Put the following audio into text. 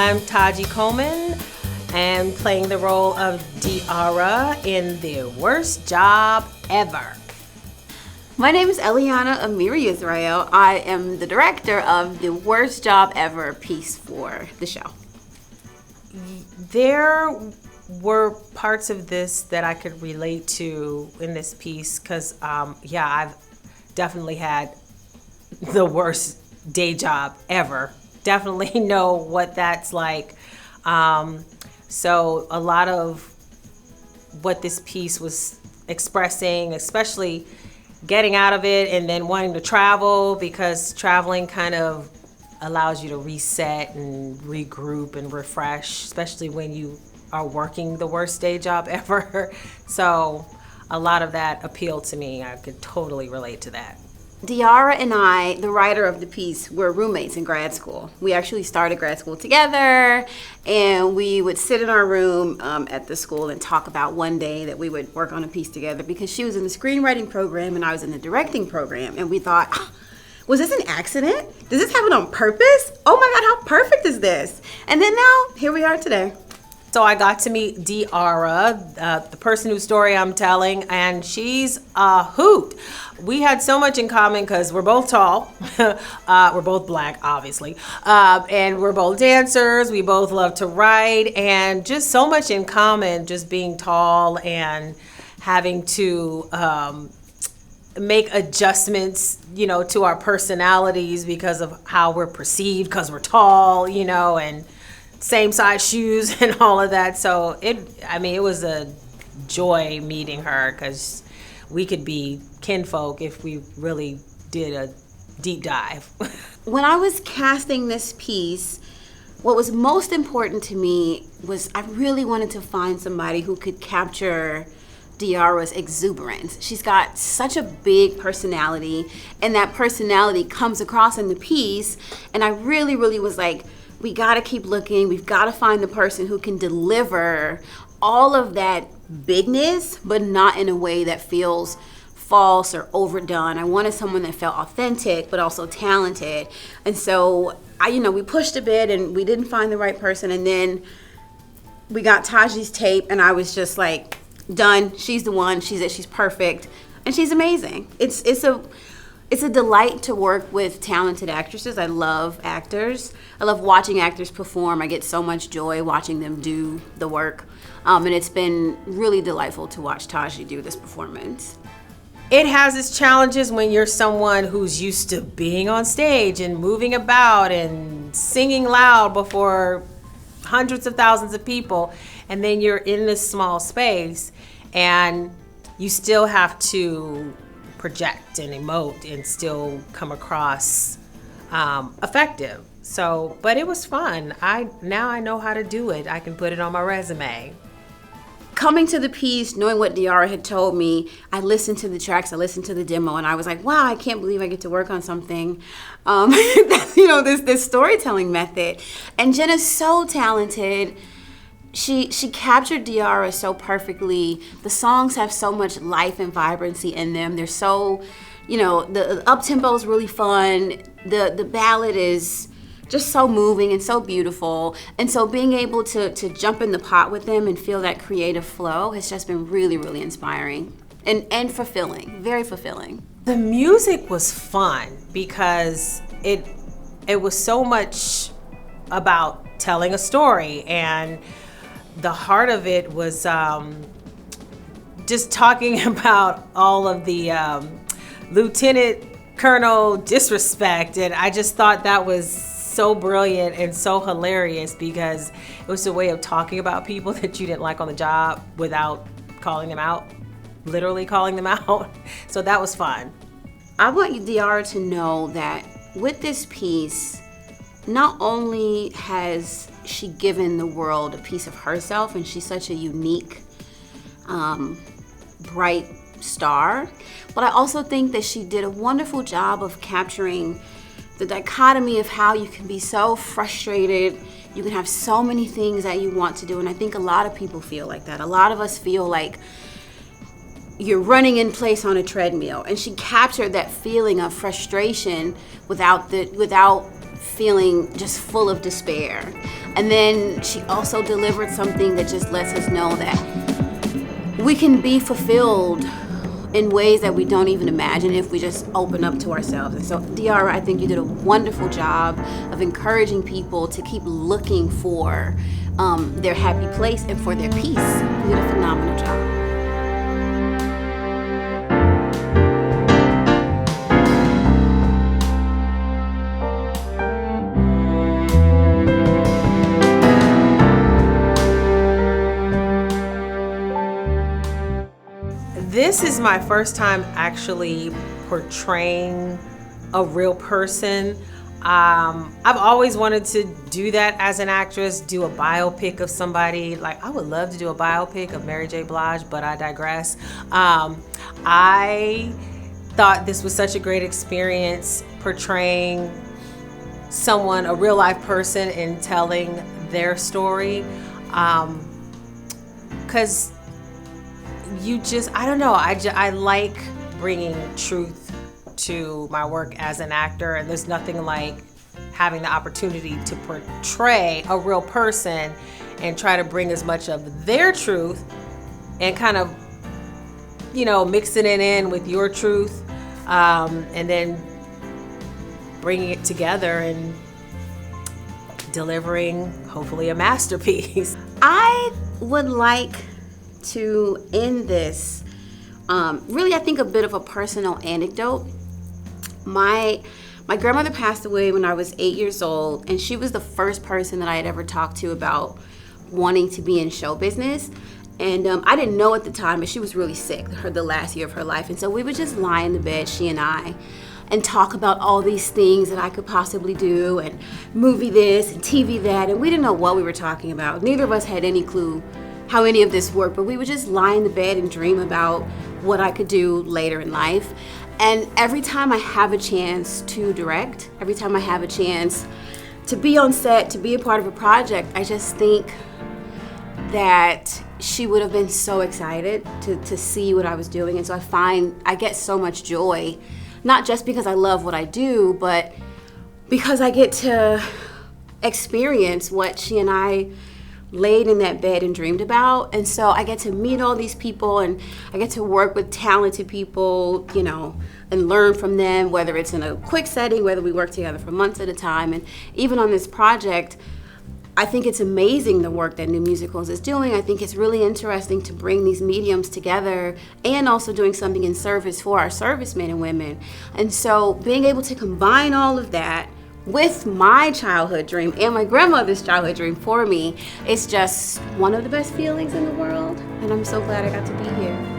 I'm Taji Coleman and playing the role of Diara in The Worst Job Ever. My name is Eliyannah Amirah Yisrael. I am the director of The Worst Job Ever piece for the show. There were parts of this that I could relate to in this piece because, I've definitely had the worst day job ever. Definitely know what that's like. So a lot of what this piece was expressing, especially getting out of it and then wanting to travel, because traveling kind of allows you to reset and regroup and refresh, especially when you are working the worst day job ever. So a lot of that appealed to me. I could totally relate to that. Diara and I, the writer of the piece, were roommates in grad school. We actually started grad school together, and we would sit in our room at the school and talk about one day that we would work on a piece together, because she was in the screenwriting program and I was in the directing program, and we thought, was this an accident? Did this happen on purpose? Oh my God, how perfect is this? And then now, here we are today. So I got to meet Diara, the person whose story I'm telling, and she's a hoot. We had so much in common because we're both tall. We're both black, obviously. And we're both dancers. We both love to write, and just so much in common, just being tall and having to make adjustments, to our personalities because of how we're perceived, because we're tall, and same size shoes and all of that. So it was a joy meeting her, because we could be kinfolk if we really did a deep dive. When I was casting this piece, what was most important to me was I really wanted to find somebody who could capture Diara's exuberance. She's got such a big personality, and that personality comes across in the piece, and I really, really was like, we gotta keep looking. We've gotta find the person who can deliver all of that bigness, but not in a way that feels false or overdone. I wanted someone that felt authentic, but also talented. And so, we pushed a bit and we didn't find the right person. And then we got Taji's tape, and I was just like, done. She's the one. She's it. She's perfect. And she's amazing. It's a delight to work with talented actresses. I love actors. I love watching actors perform. I get so much joy watching them do the work. And it's been really delightful to watch Taji do this performance. It has its challenges when you're someone who's used to being on stage and moving about and singing loud before hundreds of thousands of people, and then you're in this small space and you still have to project and emote and still come across effective. So, but it was fun. Now I know how to do it. I can put it on my resume. Coming to the piece, knowing what Diara had told me, I listened to the tracks, I listened to the demo, and I was like, wow, I can't believe I get to work on something. This storytelling method. And Jenna's so talented. She captured Diara so perfectly. The songs have so much life and vibrancy in them. They're so, the up-tempo is really fun. The ballad is just so moving and so beautiful. And so being able to jump in the pot with them and feel that creative flow has just been really, really inspiring and fulfilling, very fulfilling. The music was fun because it was so much about telling a story, and the heart of it was just talking about all of the Lieutenant Colonel disrespect, and I just thought that was so brilliant and so hilarious, because it was a way of talking about people that you didn't like on the job without calling them out, literally calling them out. So that was fun. I want Diara to know that with this piece, not only has she given the world a piece of herself, and she's such a unique, bright star, but I also think that she did a wonderful job of capturing the dichotomy of how you can be so frustrated, you can have so many things that you want to do, and I think a lot of people feel like that. A lot of us feel like you're running in place on a treadmill, and she captured that feeling of frustration without feeling just full of despair. And then she also delivered something that just lets us know that we can be fulfilled in ways that we don't even imagine if we just open up to ourselves. And so, Diarra, I think you did a wonderful job of encouraging people to keep looking for their happy place and for their peace. You did a phenomenal job. This is my first time actually portraying a real person. I've always wanted to do that as an actress, do a biopic of somebody. Like, I would love to do a biopic of Mary J. Blige, but I digress. I thought this was such a great experience portraying someone, a real life person, and telling their story. Because you just, I don't know, I like bringing truth to my work as an actor, and there's nothing like having the opportunity to portray a real person and try to bring as much of their truth and kind of, mixing it in with your truth, and then bringing it together and delivering hopefully a masterpiece. I would like to end this, really, I think a bit of a personal anecdote. My grandmother passed away when I was 8 years old, and she was the first person that I had ever talked to about wanting to be in show business. And I didn't know at the time, but she was really sick the last year of her life. And so we would just lie in the bed, she and I, and talk about all these things that I could possibly do, and movie this and TV that. And we didn't know what we were talking about. Neither of us had any clue how any of this worked, but we would just lie in the bed and dream about what I could do later in life. And every time I have a chance to direct, every time I have a chance to be on set, to be a part of a project, I just think that she would have been so excited to see what I was doing. And so I get so much joy, not just because I love what I do, but because I get to experience what she and I laid in that bed and dreamed about. And so I get to meet all these people, and I get to work with talented people, and learn from them, whether it's in a quick setting, whether we work together for months at a time. And even on this project, I think it's amazing the work that New Musicals is doing. I think it's really interesting to bring these mediums together and also doing something in service for our servicemen and women. And so being able to combine all of that with my childhood dream and my grandmother's childhood dream for me, it's just one of the best feelings in the world. And I'm so glad I got to be here.